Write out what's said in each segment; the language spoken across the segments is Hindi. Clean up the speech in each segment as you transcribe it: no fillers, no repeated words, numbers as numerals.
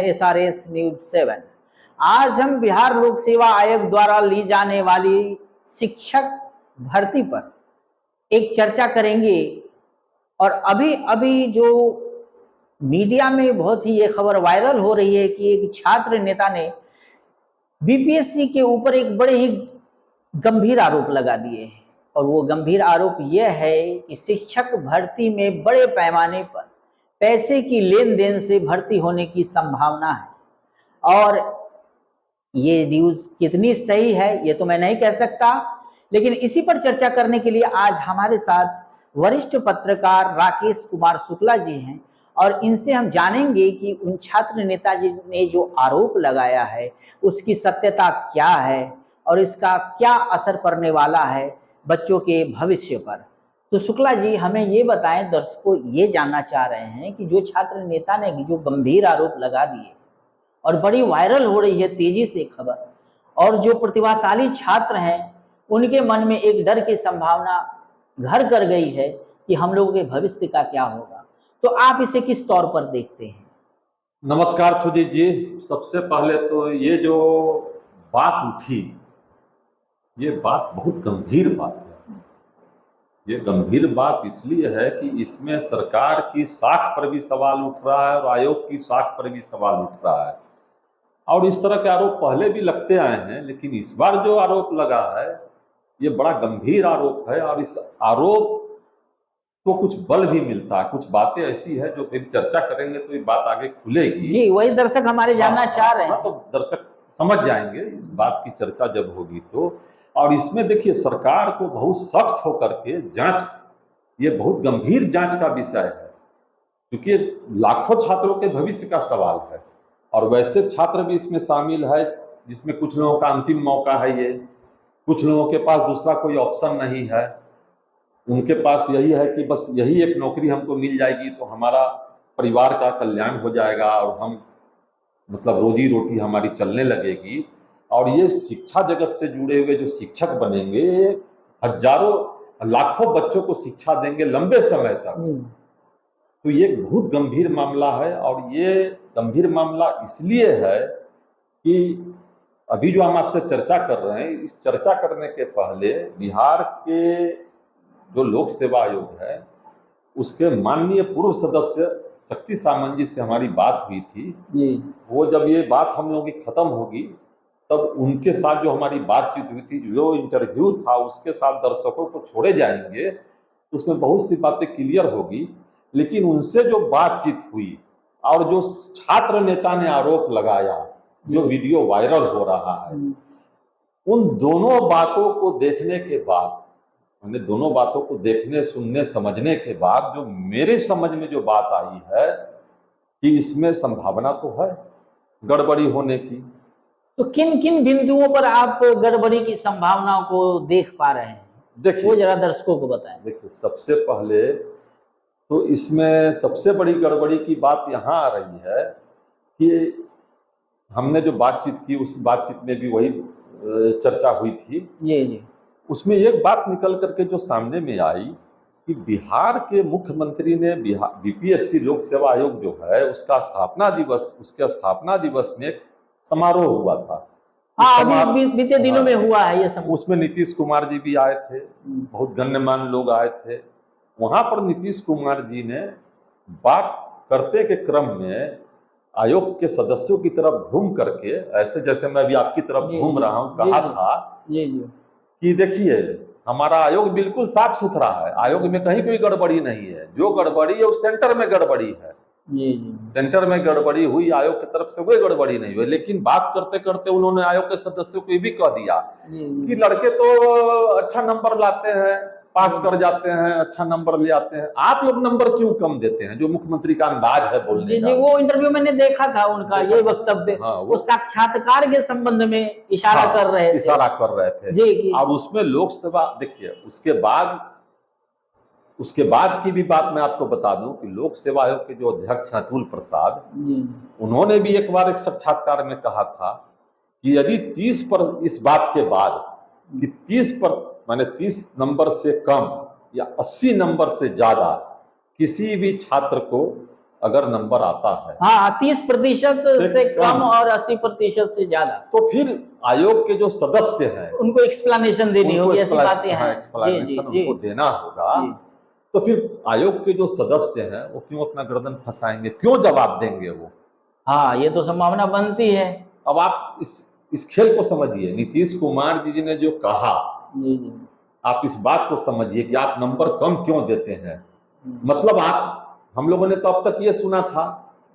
SRS news 7। आज हम बिहार लोक सेवा आयोग द्वारा ली जाने वाली शिक्षक भर्ती पर एक चर्चा करेंगे। और अभी अभी जो मीडिया में बहुत ही ये खबर वायरल हो रही है कि एक छात्र नेता ने बीपीएससी के ऊपर एक बड़े ही गंभीर आरोप लगा दिए हैं। और वो गंभीर आरोप यह है कि शिक्षक भर्ती में बड़े पैमाने पर पैसे की लेन देन से भर्ती होने की संभावना है। और ये न्यूज़ कितनी सही है ये तो मैं नहीं कह सकता, लेकिन इसी पर चर्चा करने के लिए आज हमारे साथ वरिष्ठ पत्रकार राकेश कुमार शुक्ला जी हैं। और इनसे हम जानेंगे कि उन छात्र नेताजी ने जो आरोप लगाया है उसकी सत्यता क्या है और इसका क्या असर पड़ने वाला है बच्चों के भविष्य पर। तो शुक्ला जी हमें ये बताएं, दर्शकों ये जानना चाह रहे हैं कि जो छात्र नेता ने जो गंभीर आरोप लगा दिए और बड़ी वायरल हो रही है तेजी से खबर, और जो प्रतिभाशाली छात्र हैं उनके मन में एक डर की संभावना घर कर गई है कि हम लोगों के भविष्य का क्या होगा, तो आप इसे किस तौर पर देखते हैं? नमस्कार सुजीत जी। सबसे पहले तो ये जो बात उठी, ये बात बहुत गंभीर बात है। ये गंभीर बात इसलिए है कि इसमें सरकार की साख पर भी सवाल उठ रहा है और आयोग की साख पर भी सवाल उठ रहा है। और इस तरह के आरोप पहले भी लगते आए हैं, लेकिन इस बार जो आरोप लगा है ये बड़ा गंभीर आरोप है। और इस आरोप को कुछ बल भी मिलता है, कुछ बातें ऐसी है जो फिर चर्चा करेंगे तो ये बात आगे खुलेगी। जी, वही दर्शक हमारे जानना चाह रहे हैं। तो दर्शक समझ जाएंगे इस बात की चर्चा जब होगी तो। और इसमें देखिए सरकार को बहुत सख्त होकर के जांच, ये बहुत गंभीर जांच का विषय है, क्योंकि लाखों छात्रों के भविष्य का सवाल है। और वैसे छात्र भी इसमें शामिल है जिसमें कुछ लोगों का अंतिम मौका है, ये कुछ लोगों के पास दूसरा कोई ऑप्शन नहीं है। उनके पास यही है कि बस यही एक नौकरी हमको मिल जाएगी तो हमारा परिवार का कल्याण हो जाएगा और हम मतलब रोजी रोटी हमारी चलने लगेगी। और ये शिक्षा जगत से जुड़े हुए जो शिक्षक बनेंगे, हजारों लाखों बच्चों को शिक्षा देंगे लंबे समय तक। तो ये बहुत गंभीर मामला है। और ये गंभीर मामला इसलिए है कि अभी जो हम आपसे चर्चा कर रहे हैं, इस चर्चा करने के पहले बिहार के जो लोक सेवा आयोग है उसके माननीय पूर्व सदस्य शक्ति सामंत से हमारी बात हुई थी। वो जब ये बात हम लोगों की खत्म होगी तब उनके साथ जो हमारी बातचीत हुई थी, जो इंटरव्यू था उसके साथ दर्शकों को छोड़े जाएंगे, उसमें बहुत सी बातें क्लियर होगी। लेकिन उनसे जो बातचीत हुई और जो छात्र नेता ने आरोप लगाया, जो वीडियो वायरल हो रहा है, उन दोनों बातों को देखने के बाद, मैंने दोनों बातों को देखने सुनने समझने के बाद जो मेरे समझ में जो बात आई है कि इसमें संभावना तो है गड़बड़ी होने की। तो किन किन बिंदुओं पर आप गड़बड़ी की संभावनाओं को देख पा रहे हैं, देखिए वो जरा दर्शकों को बताएं। देखिए सबसे पहले तो इसमें सबसे बड़ी गड़बड़ी की बात यहाँ आ रही है कि हमने जो बातचीत की उस बातचीत में भी वही चर्चा हुई थी। जी। उसमें एक बात निकल करके जो सामने में आई कि बिहार के मुख्यमंत्री ने बीपीएससी लोक सेवा आयोग जो है उसका स्थापना दिवस, उसके स्थापना दिवस में एक समारोह हुआ था। अभी बीते दिनों में हुआ है ये सब। उसमें नीतीश कुमार जी भी आए थे, बहुत गण्यमान्य लोग आए थे। वहां पर नीतीश कुमार जी ने बात करते के क्रम में आयोग के सदस्यों की तरफ घूम करके, ऐसे जैसे मैं अभी आपकी तरफ घूम रहा हूं, कहा था कि देखिए हमारा आयोग बिल्कुल साफ सुथरा है, आयोग में कहीं कोई गड़बड़ी नहीं है, जो गड़बड़ी है वो सेंटर में गड़बड़ी है। सेंटर में गड़बड़ी हुई, आयोग की तरफ से कोई गड़बड़ी नहीं हुई। लेकिन बात करते करते उन्होंने आयोग के सदस्यों को ये भी कह दिया कि लड़के तो अच्छा नंबर लाते हैं, पास कर जाते हैं, अच्छा नंबर ले आते हैं, आप लोग नंबर क्यों कम देते हैं, जो मुख्यमंत्री का अंदाज है बोलने का। वो इंटरव्यू मैंने देखा था उनका ये वक्तव्य। वो साक्षात्कार के संबंध में इशारा कर रहे थे जी। और उसमें लोक सेवा, देखिए उसके बाद की भी बात मैं आपको बता दूं कि लोक सेवा आयोग के जो अध्यक्ष हैं अतुल प्रसाद, उन्होंने भी एक बार एक साक्षात्कार में कहा था कि यदि 30 पर इस बात के बाद कि 30 पर माने 30 नंबर से कम या 80 नंबर से ज्यादा किसी भी छात्र को अगर नंबर आता है हाँ 30% से कम और 80% से ज्यादा, तो फिर आयोग के जो सदस्य हैं उनको एक्सप्लेनेशन देनी होगी, ऐसी बातें हैं। जी जी एक्सप्लेनेशन जी उनको देना होगा। जी। तो फिर आयोग के जो सदस्य हैं वो क्यों अपना गर्दन फंसाएंगे, क्यों जवाब देंगे वो? हाँ ये तो संभावना बनती है। अब आप इस खेल को समझिए, नीतीश कुमार जी ने जो कहा, जी जी। आप इस बात को समझिए कि आप नंबर कम क्यों देते हैं। मतलब हम लोगों ने तो अब तक ये सुना था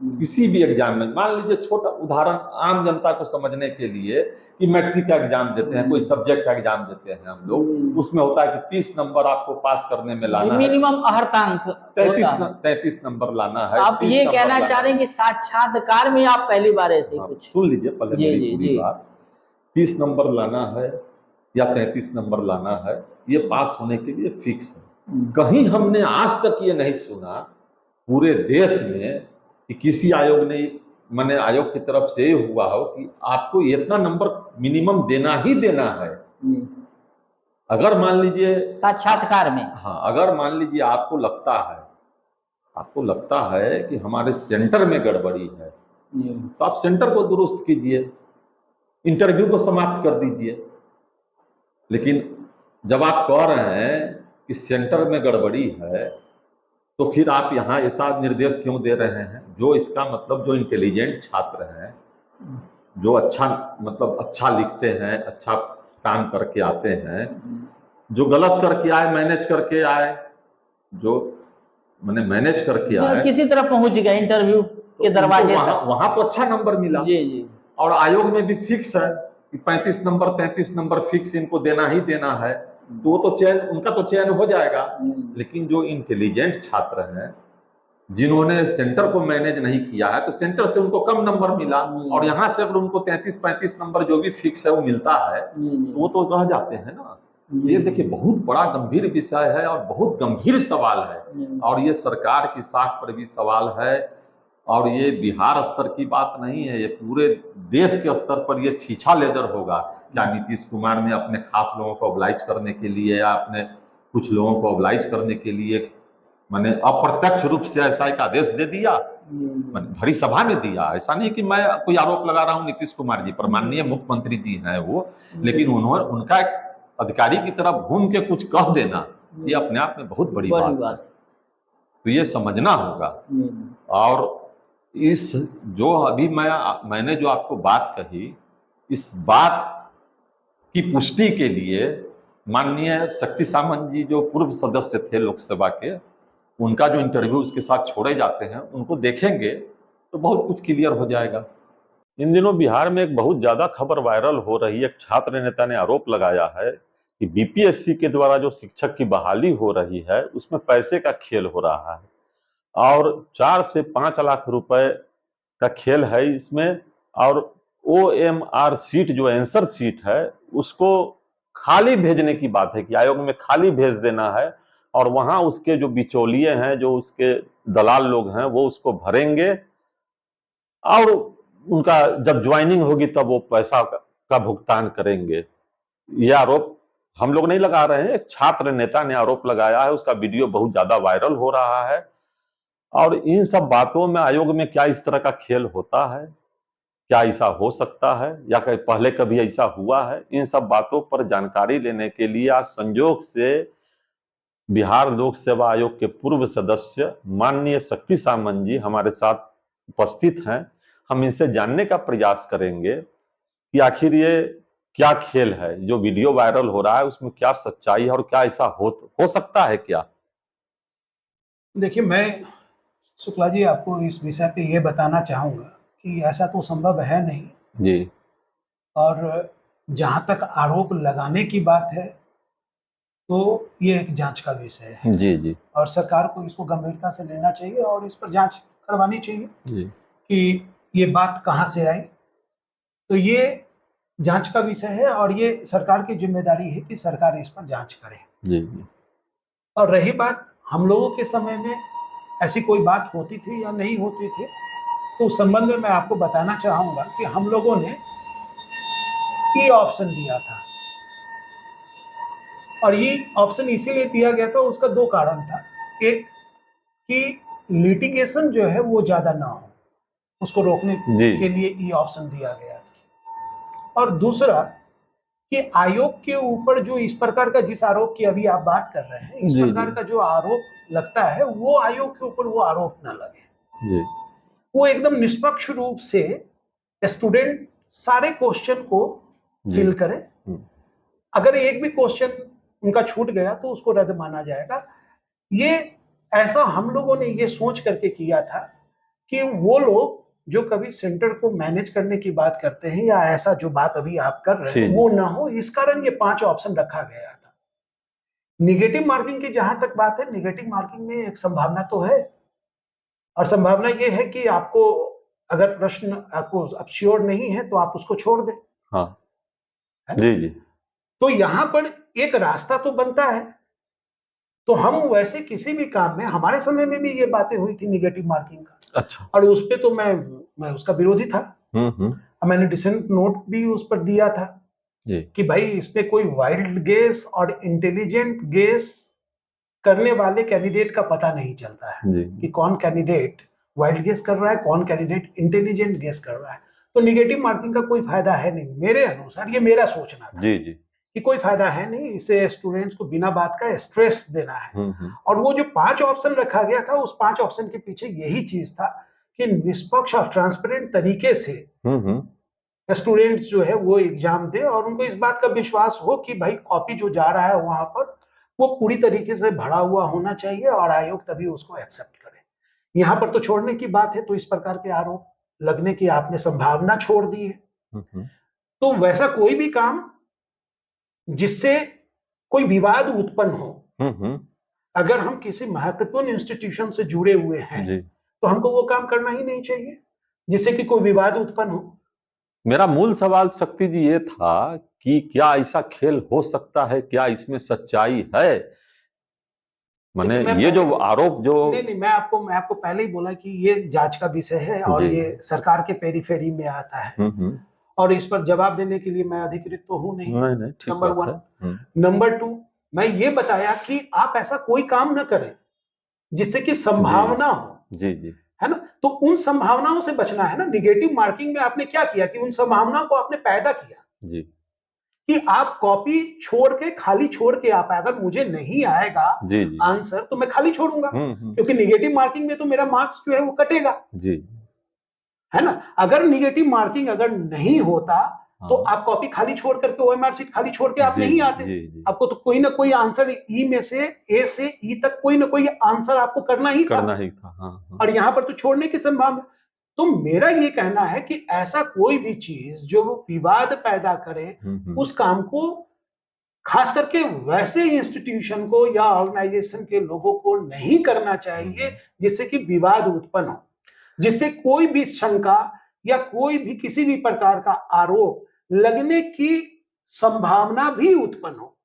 किसी भी एग्जाम में, मान लीजिए छोटा उदाहरण आम जनता को समझने के लिए, कि मैट्रिक का एग्जाम देते हैं, कोई सब्जेक्ट का एग्जाम देते हैं हम लोग, उसमें होता है कि 30 नंबर आपको पास करने में लाना है, मिनिमम अर्हतांक 33 नंबर लाना है। आप ये कहना चाह रहे हैं कि साक्षात्कार में आप पहली बार ऐसे कुछ, सुन लीजिए पहले मेरी पूरी बात। 30 नंबर लाना है या 33 नंबर लाना है, ये पास होने के लिए फिक्स है। कहीं हमने आज तक ये नहीं सुना पूरे देश में कि किसी आयोग ने, माने आयोग की तरफ से हुआ हो कि आपको इतना नंबर मिनिमम देना ही देना है। अगर मान लीजिए साक्षात्कार में, हाँ, अगर मान लीजिए आपको लगता है कि हमारे सेंटर में गड़बड़ी है, तो आप सेंटर को दुरुस्त कीजिए, इंटरव्यू को समाप्त कर दीजिए। लेकिन जब आप कह रहे हैं कि सेंटर में गड़बड़ी है, तो फिर आप यहाँ ऐसा निर्देश क्यों दे रहे हैं? जो इसका मतलब जो इंटेलिजेंट छात्र हैं, जो अच्छा लिखते हैं, अच्छा काम करके आते हैं, जो गलत करके आए, मैनेज करके आए, जो मैंने मैनेज करके आए, किसी तरह पहुंच गए इंटरव्यू के दरवाजे तक, वहां तो अच्छा नंबर मिला। जी जी। और आयोग में भी फिक्स है कि 35 नंबर 33 नंबर फिक्स इनको देना ही देना है, तो वो तो उनका तो चयन हो जाएगा। लेकिन जो इंटेलिजेंट छात्र हैं, जिन्होंने सेंटर को मैनेज नहीं किया है, तो सेंटर से उनको कम नंबर मिला, और यहाँ से अगर उनको 33-35 नंबर जो भी फिक्स है वो मिलता है, तो वो तो रह जाते हैं ना। ये देखिए बहुत बड़ा गंभीर विषय है और बहुत गंभीर सवाल है, और ये सरकार की साख पर भी सवाल है, और ये बिहार स्तर की बात नहीं है, ये पूरे देश के स्तर पर ये छीछा लेदर होगा। क्या नीतीश कुमार ने अपने खास लोगों को ऑब्लाइज करने के लिए या अपने कुछ लोगों को ऑब्लाइज करने के लिए मैंने अप्रत्यक्ष रूप से ऐसा एक आदेश दे दिया, भरी सभा में दिया? ऐसा नहीं कि मैं कोई आरोप लगा रहा हूं नीतीश कुमार जी पर, माननीय मुख्यमंत्री जी हैं वो, लेकिन उनका एक अधिकारी की तरफ घूम के कुछ कह देना, ये अपने आप में बहुत बड़ी बात है। तो ये समझना होगा। और इस जो अभी मैंने जो आपको बात कही, इस बात की पुष्टि के लिए माननीय शक्ति सामंत जी जो पूर्व सदस्य थे लोकसभा के, उनका जो इंटरव्यू उसके साथ छोड़े जाते हैं, उनको देखेंगे तो बहुत कुछ क्लियर हो जाएगा। इन दिनों बिहार में एक बहुत ज्यादा खबर वायरल हो रही है। एक छात्र नेता ने आरोप लगाया है कि बीपीएससी के द्वारा जो शिक्षक की बहाली हो रही है उसमें पैसे का खेल हो रहा है, और 4 से 5 लाख रुपए का खेल है इसमें। और OMR सीट जो आंसर सीट है उसको खाली भेजने की बात है कि आयोग में खाली भेज देना है, और वहां उसके जो बिचौलिए हैं, जो उसके दलाल लोग हैं, वो उसको भरेंगे, और उनका जब ज्वाइनिंग होगी तब वो पैसा का भुगतान करेंगे। यह आरोप हम लोग नहीं लगा रहे हैं, एक छात्र नेता ने आरोप लगाया है, उसका वीडियो बहुत ज्यादा वायरल हो रहा है। और इन सब बातों में आयोग में क्या इस तरह का खेल होता है, क्या ऐसा हो सकता है, या पहले कभी ऐसा हुआ है? इन सब बातों पर जानकारी लेने के लिए आज संयोग से बिहार लोक सेवा आयोग के पूर्व सदस्य माननीय शक्ति सामंत जी हमारे साथ उपस्थित हैं। हम इनसे जानने का प्रयास करेंगे कि आखिर ये क्या खेल है जो वीडियो वायरल हो रहा है, उसमें क्या सच्चाई है और क्या ऐसा हो सकता है क्या? देखिए, मैं शुक्ला जी आपको इस विषय पे ये बताना चाहूँगा कि ऐसा तो संभव है नहीं, जी। और जहाँ तक आरोप लगाने की बात है, तो ये एक जांच का विषय है। जी जी और सरकार को इसको गंभीरता से लेना चाहिए और इस पर जांच करवानी चाहिए जी कि ये बात कहाँ से आई। तो ये जांच का विषय है और ये सरकार की जिम्मेदारी है कि सरकार इस पर जांच करे। जी जी और रही बात हम लोगों के समय में ऐसी कोई बात होती थी या नहीं होती थी, तो उस संबंध में मैं आपको बताना चाहूँगा कि हम लोगों ने ई ऑप्शन दिया था, और ये ऑप्शन इसीलिए दिया गया था, उसका 2 कारण था। एक कि लिटिगेशन जो है वो ज्यादा ना हो, उसको रोकने जी। के लिए ये ऑप्शन दिया गया था। और दूसरा कि आयोग के ऊपर जो इस प्रकार का, जिस आरोप की अभी आप बात कर रहे हैं, इस जी, प्रकार जी। का जो आरोप लगता है वो आयोग के ऊपर वो आरोप ना लगे। जी। वो एकदम निष्पक्ष रूप से स्टूडेंट सारे क्वेश्चन को जी। फिल करे। हम्म। अगर एक भी क्वेश्चन उनका छूट गया तो उसको रद्द माना जाएगा। ये ऐसा हम लोगों ने ये सोच करके किया था कि वो लोग जो कभी सेंटर को मैनेज करने की बात करते हैं या ऐसा जो बात अभी आप कर रहे जी, हैं जी। वो ना हो, इस कारण ये 5 ऑप्शन रखा गया था। निगेटिव मार्किंग की जहां तक बात है, निगेटिव मार्किंग में एक संभावना तो है, और संभावना ये है कि आपको अगर प्रश्न आपको अब श्योर नहीं है तो आप उसको छोड़ दें, हाँ। है ना? जी, जी। तो यहां पर एक रास्ता तो बनता है। तो हम वैसे किसी भी काम में, हमारे समय में भी ये बातें हुई थी निगेटिव मार्किंग का, अच्छा। और उस पे तो मैं उसका विरोधी था। हम्म। मैंने डिसेंट नोट भी उस पर दिया था जी। कि भाई इसमें कोई वाइल्ड गेस और इंटेलिजेंट गेस करने वाले कैंडिडेट का पता नहीं चलता है जी। कि कौन कैंडिडेट वाइल्ड गेस कर रहा है, कौन कैंडिडेट इंटेलिजेंट गेस कर रहा है। तो निगेटिव मार्किंग का कोई फायदा है नहीं मेरे अनुसार, ये मेरा सोचना था जी, जी। कि कोई फायदा है नहीं, इसे स्टूडेंट्स को बिना बात का स्ट्रेस देना है। हम्म। और वो जो 5 ऑप्शन रखा गया था, उस 5 ऑप्शन के पीछे यही चीज था कि निष्पक्ष और ट्रांसपेरेंट तरीके से हम्म। स्टूडेंट्स जो है वो एग्जाम दे और उनको इस बात का विश्वास हो कि भाई कॉपी जो जा रहा है वहां पर वो पूरी तरीके से भरा हुआ होना चाहिए और आयोग तभी उसको एक्सेप्ट करे। यहाँ पर तो छोड़ने की बात है, तो इस प्रकार के आरोप लगने की आपने संभावना छोड़ दी है। हम्म। तो वैसा कोई भी काम जिससे कोई विवाद उत्पन्न हो, हम्म। अगर हम किसी महत्वपूर्ण इंस्टीट्यूशन से जुड़े हुए हैं जी। तो हमको वो काम करना ही नहीं चाहिए जिससे कि कोई विवाद उत्पन्न हो। मेरा मूल सवाल शक्ति जी ये था कि क्या ऐसा खेल हो सकता है, क्या इसमें सच्चाई है? माने देखिए, मैं ये जो पहले आरोप जो नहीं, मैं आपको पहले ही बोला कि ये जांच का विषय है और जी। ये सरकार के पेरीफेरी में आता है, हम्म। और इस पर जवाब देने के लिए मैं अधिकृत तो हूं नहीं। नहीं, नहीं, ठीक नंबर बात 1। है। नंबर 2, मैं ये बताया कि आप ऐसा कोई काम न करें जिससे कि संभावना हो, जी, जी। है ना? तो उन संभावनाओं से बचना है ना। निगेटिव मार्किंग में आपने क्या किया कि उन संभावनाओं को आपने पैदा किया जी, कि आप कॉपी छोड़ के, खाली छोड़ के आप, अगर मुझे नहीं आएगा जी, जी। आंसर तो मैं खाली छोड़ूंगा, हम्म। क्योंकि निगेटिव मार्किंग में तो मेरा मार्क्स जो है वो कटेगा, जी। है ना? अगर निगेटिव मार्किंग अगर नहीं होता तो हाँ। आप कॉपी खाली छोड़ करके, ओएमआर शीट खाली छोड़ के आप जी, नहीं आते। जी, जी। आपको तो कोई ना कोई आंसर ई में से, ए से ई तक कोई ना कोई आंसर आपको करना ही था, करना ही था। हाँ। और यहां पर तो छोड़ने की संभावना। तो मेरा ये कहना है कि ऐसा कोई भी चीज जो विवाद पैदा करे, उस काम को खास करके वैसे इंस्टीट्यूशन को या ऑर्गेनाइजेशन के लोगों को नहीं करना चाहिए जिससे कि विवाद उत्पन्न हो, जिससे कोई भी शंका या कोई भी किसी भी प्रकार का आरोप लगने की संभावना भी उत्पन्न हो।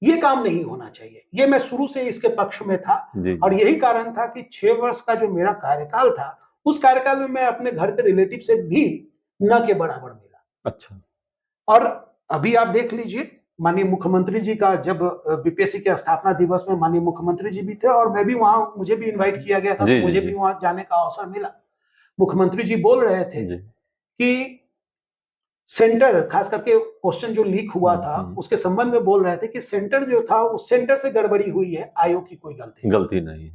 ये काम नहीं होना चाहिए। ये मैं शुरू से इसके पक्ष में था, जी, और यही कारण था कि 6 वर्ष का जो मेरा कार्यकाल था, उस कार्यकाल में मैं अपने घर के रिलेटिव से भी न के बराबर मिला। अच्छा। और अभी आप देख लीजिए, माननीय मुख्यमंत्री जी का जब बीपीएससी के स्थापना दिवस में माननीय मुख्यमंत्री जी भी थे और मैं भी वहां, मुझे भी इनवाइट किया गया था, जी, तो मुझे जी, भी वहां जाने का अवसर मिला। मुख्यमंत्री जी बोल रहे थे जी। कि सेंटर, खास करके क्वेश्चन जो लीक हुआ था उसके संबंध में बोल रहे थे कि सेंटर जो था, उस सेंटर से गड़बड़ी हुई है, आयोग की कोई गलती नहीं।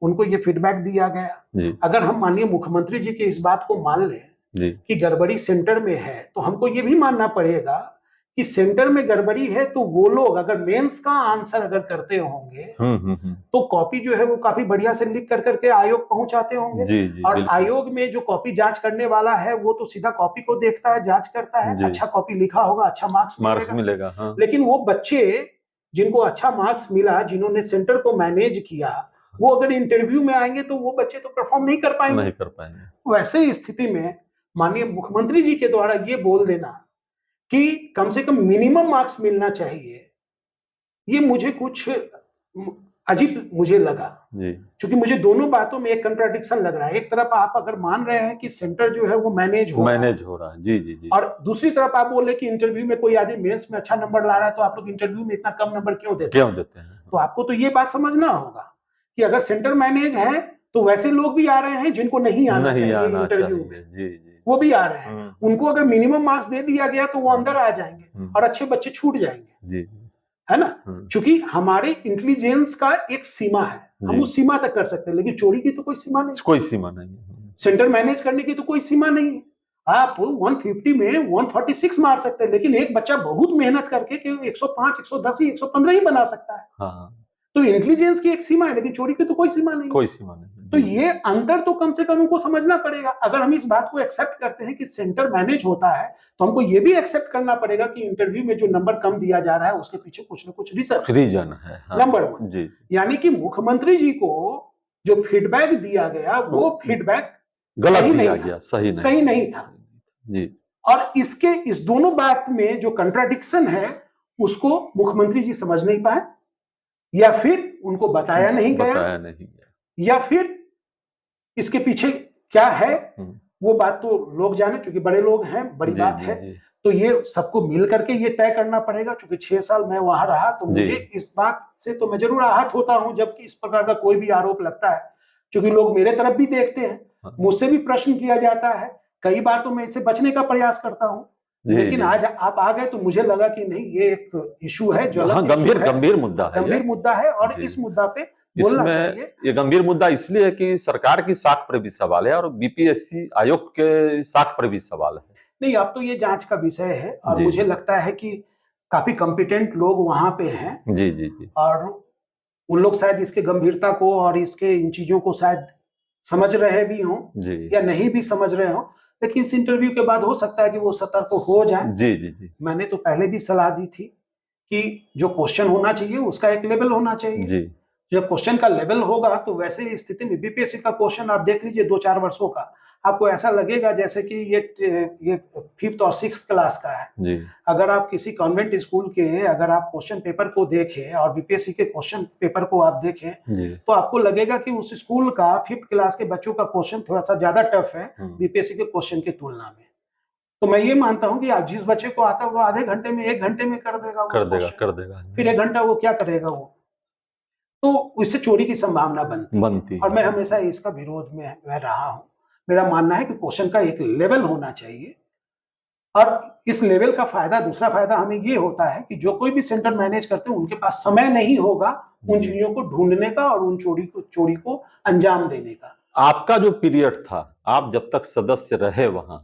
उनको ये फीडबैक दिया गया। जी, अगर हम माननीय मुख्यमंत्री जी की इस बात को मान लें जी। कि गड़बड़ी सेंटर में है, तो हमको ये भी मानना पड़ेगा कि सेंटर में गड़बड़ी है तो वो लोग अगर मेंस का आंसर अगर करते होंगे तो कॉपी जो है वो काफी बढ़िया से लिख कर करके आयोग पहुंचाते होंगे। जी, जी, और बिल्कुल। आयोग में जो कॉपी जांच करने वाला है वो तो सीधा कॉपी को देखता है, जांच करता है, जी। अच्छा कॉपी लिखा होगा, अच्छा मार्क्स मिलेगा। हाँ। लेकिन वो बच्चे जिनको अच्छा मार्क्स मिला, जिन्होंने सेंटर को मैनेज किया, वो अगर इंटरव्यू में आएंगे तो वो बच्चे तो परफॉर्म नहीं कर पाएंगे। वैसे स्थिति में माननीय मुख्यमंत्री जी के द्वारा ये बोल देना कि कम से कम मिनिमम मार्क्स मिलना चाहिए, ये मुझे कुछ अजीब मुझे लगा, क्योंकि मुझे दोनों बातों में एक कंट्राडिक्शन लग रहा है। एक तरफ आप अगर मान रहे हैं कि सेंटर जो है वो मैनेज हो रहा है, जी, जी, जी। और दूसरी तरफ आप बोल रहे कि इंटरव्यू में कोई आदमी मेंस में अच्छा नंबर ला रहा है, तो आप लोग इंटरव्यू में इतना कम नंबर क्यों देते हैं? देते हैं? तो आपको तो ये बात समझना होगा कि अगर सेंटर मैनेज है तो वैसे लोग भी आ रहे हैं जिनको नहीं आना नहीं चाहिए आना इंटरव्यू चाहिए। में, जी जी। वो भी आ रहे हैं। उनको अगर मिनिमम मार्क्स दे दिया गया तो वो अंदर आ जाएंगे और अच्छे बच्चे छूट जाएंगे, जी है ना। क्योंकि हमारे इंटेलिजेंस का एक सीमा है, हम जी। उस सीमा तक कर सकते हैं, लेकिन चोरी की तो कोई सीमा नहीं, कोई सीमा नहीं है। सेंटर मैनेज करने की तो कोई सीमा नहीं है। आप 150 में 146 मार सकते हैं, लेकिन एक बच्चा बहुत मेहनत करके कि 105, 110 ही 115 ही बना सकता है। हाँ, तो इंटेलिजेंस की एक सीमा है, लेकिन चोरी की तो कोई सीमा नहीं है। कोई सीमा नहीं। तो ये अंतर तो कम से कम हमको समझना पड़ेगा। अगर हम इस बात को एक्सेप्ट करते हैं कि सेंटर मैनेज होता है, तो हमको ये भी एक्सेप्ट करना पड़ेगा कि इंटरव्यू में जो नंबर कम दिया जा रहा है उसके पीछे कुछ न कुछ रीजन है। हाँ, नंबर वन, जी। यानी कि मुख्यमंत्री जी को जो फीडबैक दिया गया वो फीडबैक गलत दिया गया, सही नहीं था जी। और इसके इस दोनों बात में जो कंट्राडिक्शन है उसको मुख्यमंत्री जी समझ नहीं पाए, या फिर उनको बताया नहीं गया, या फिर इसके पीछे क्या है वो बात तो लोग जाने, क्योंकि बड़े लोग हैं, बड़ी बात है। तो ये सबको मिल करके ये तय करना पड़ेगा। क्योंकि 6 साल मैं वहां रहा तो मुझे इस बात से तो मैं जरूर आहत होता हूं जबकि इस प्रकार का कोई भी आरोप लगता है, क्योंकि लोग मेरे तरफ भी देखते हैं, मुझसे भी प्रश्न किया जाता है। कई बार तो मैं इससे बचने का प्रयास करता हूं, लेकिन आज आप आ गए तो मुझे लगा कि नहीं, ये एक इशू है, गंभीर मुद्दा है और इस मुद्दा पे बोलना चाहिए। ये गंभीर मुद्दा इसलिए है कि सरकार की साख पर भी सवाल है और बीपीएससी आयोग के साख पर भी सवाल है। नहीं, अब तो ये जांच का विषय है और मुझे लगता है कि काफी कॉम्पिटेंट लोग वहां पे हैं। जी जी जी। और उन लोग शायद इसके गंभीरता को और इसके इन चीजों को शायद समझ रहे भी हों या नहीं भी समझ रहे हों, लेकिन इस इंटरव्यू के बाद हो सकता है कि वो सतर्क हो जाए। जी जी जी। मैंने तो पहले भी सलाह दी थी कि जो क्वेश्चन होना चाहिए उसका एक लेवल होना चाहिए जी। जब क्वेश्चन का लेवल होगा तो वैसे स्थिति में बीपीएससी का क्वेश्चन आप देख लीजिए 2-4 वर्षों का, आपको ऐसा लगेगा जैसे कि ये 5th और 6th क्लास का है। जी। अगर आप किसी कॉन्वेंट स्कूल के अगर आप क्वेश्चन पेपर को देखें और बीपीएससी के क्वेश्चन पेपर को आप देखें तो आपको लगेगा कि उस स्कूल का 5th क्लास के बच्चों का क्वेश्चन थोड़ा सा ज्यादा टफ है बीपीएससी के क्वेश्चन की तुलना में। तो मैं ये मानता हूं कि आप जिस बच्चे को आता है वो आधे घंटे में 1 घंटे में कर देगा, फिर 1 घंटा वो क्या करेगा, वो तो इससे चोरी की संभावना बनती है। और मैं हमेशा इसका विरोध में मैं रहा हूं। मेरा मानना है कि क्वेश्चन का एक लेवल होना चाहिए और इस लेवल का फायदा, दूसरा फायदा हमें ये होता है कि जो कोई भी सेंटर मैनेज करते हैं उनके पास समय नहीं होगा उन चीजों को ढूंढने का और उन चोरी को अंजाम देने का। आपका जो पीरियड था, आप जब तक सदस्य रहे वहां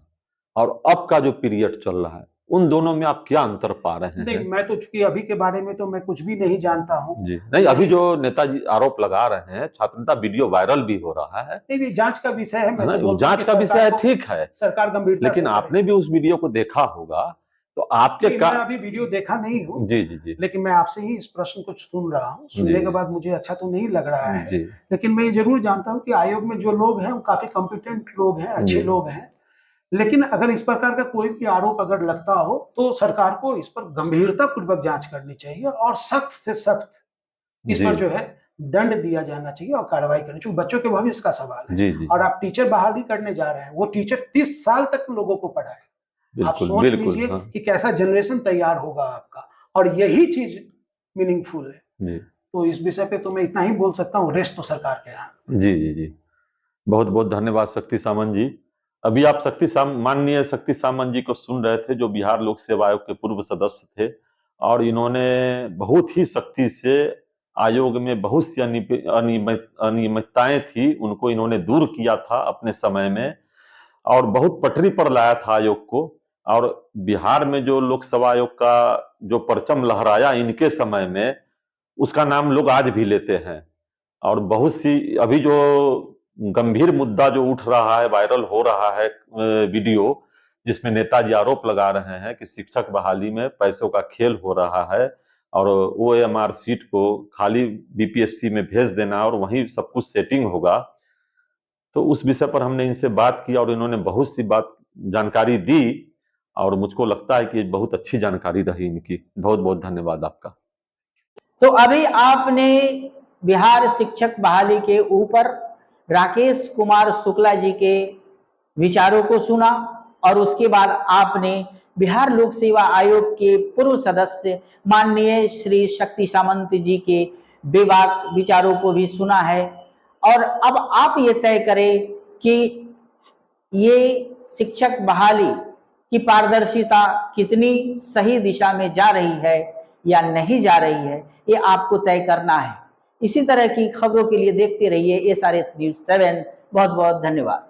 और अब का जो पीरियड चल रहा है, उन दोनों में आप क्या अंतर पा रहे हैं? नहीं, मैं तो चूंकि अभी के बारे में तो मैं कुछ भी नहीं जानता हूँ जी। नहीं, अभी जो नेताजी आरोप लगा रहे हैं, छात्रता वीडियो वायरल भी हो रहा है। नहीं, जांच का विषय है, मैं तो जांच का विषय है, ठीक है, सरकार गंभीरता, लेकिन आपने भी उस वीडियो को देखा होगा तो आपके मैं अभी वीडियो देखा नहीं हूँ। जी जी जी। लेकिन मैं आपसे ही इस प्रश्न को सुन रहा हूँ, सुनने के बाद मुझे अच्छा तो नहीं लग रहा है, लेकिन मैं जरूर जानता हूँ कि आयोग में जो लोग हैं वो काफी कॉम्पिटेंट लोग हैं, अच्छे लोग हैं। लेकिन अगर इस प्रकार का कोई भी आरोप अगर लगता हो तो सरकार को इस पर गंभीरता पूर्वक जांच करनी चाहिए और सख्त से सख्त इस पर जो है दंड दिया जाना चाहिए और कार्रवाई करनी चाहिए। बच्चों के भविष्य का सवाल है। जी जी। और आप टीचर बहाली करने जा रहे हैं, वो टीचर 30 साल तक लोगों को पढ़ाए, आप सोच लीजिए कि कैसा जनरेशन तैयार होगा आपका, और यही चीज मीनिंगफुल है। तो इस विषय पे तो मैं इतना ही बोल सकता हूँ, रेस्ट तो सरकार के यहाँ। जी जी जी, बहुत बहुत धन्यवाद शक्ति सामंत जी। अभी आप माननीय शक्ति सामंत जी को सुन रहे थे, जो बिहार लोक सेवा आयोग के पूर्व सदस्य थे और इन्होंने बहुत ही सख्ती से आयोग में बहुत सी अनियमितताएं थी, उनको इन्होंने दूर किया था अपने समय में और बहुत पटरी पर लाया था आयोग को। और बिहार में जो लोकसभा आयोग का जो परचम लहराया इनके समय में, उसका नाम लोग आज भी लेते हैं। और बहुत सी अभी जो गंभीर मुद्दा जो उठ रहा है, वायरल हो रहा है वीडियो, जिसमें नेताजी आरोप लगा रहे हैं कि शिक्षक बहाली में पैसों का खेल हो रहा है और OMR सीट को खाली बीपीएससी में भेज देना और वहीं सब कुछ सेटिंग होगा। तो उस विषय पर हमने इनसे बात की और इन्होंने बहुत सी बात जानकारी दी और मुझको लगता है कि बहुत अच्छी जानकारी रही इनकी। बहुत बहुत धन्यवाद आपका। तो अभी आपने बिहार शिक्षक बहाली के ऊपर राकेश कुमार शुक्ला जी के विचारों को सुना और उसके बाद आपने बिहार लोक सेवा आयोग के पूर्व सदस्य माननीय श्री शक्ति सामंत जी के बेबाक विचारों को भी सुना है। और अब आप ये तय करें कि ये शिक्षक बहाली की पारदर्शिता कितनी सही दिशा में जा रही है या नहीं जा रही है, ये आपको तय करना है। इसी तरह की खबरों के लिए देखते रहिए SRS News 7। बहुत बहुत धन्यवाद।